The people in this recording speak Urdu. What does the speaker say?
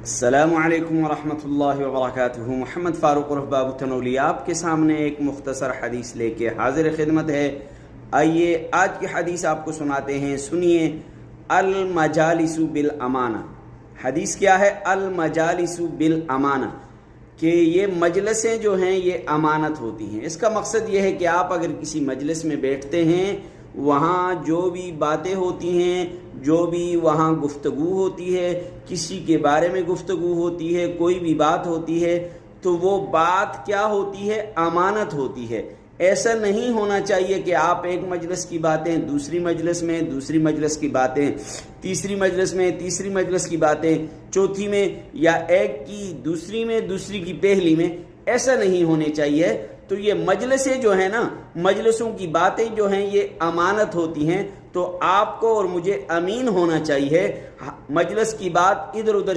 السلام علیکم ورحمۃ اللہ وبرکاتہ۔ محمد فاروق عرف بابو تنولی آپ کے سامنے ایک مختصر حدیث لے کے حاضر خدمت ہے۔ آئیے آج کی حدیث آپ کو سناتے ہیں، سنیے۔ المجالس بالامانہ، حدیث کیا ہے؟ المجالس بالامانہ، کہ یہ مجلسیں جو ہیں یہ امانت ہوتی ہیں۔ اس کا مقصد یہ ہے کہ آپ اگر کسی مجلس میں بیٹھتے ہیں، وہاں جو بھی باتیں ہوتی ہیں، جو بھی وہاں گفتگو ہوتی ہے، کسی کے بارے میں گفتگو ہوتی ہے، کوئی بھی بات ہوتی ہے، تو وہ بات کیا ہوتی ہے؟ امانت ہوتی ہے۔ ایسا نہیں ہونا چاہیے کہ آپ ایک مجلس کی باتیں دوسری مجلس میں، دوسری مجلس کی باتیں تیسری مجلس میں، تیسری مجلس کی باتیں چوتھی میں، یا ایک کی دوسری میں، دوسری کی پہلی میں، ایسا نہیں ہونے چاہیے۔ تو یہ مجلسیں جو ہیں نا، مجلسوں کی باتیں جو ہیں یہ امانت ہوتی ہیں، تو آپ کو اور مجھے امین ہونا چاہیے۔ مجلس کی بات ادھر ادھر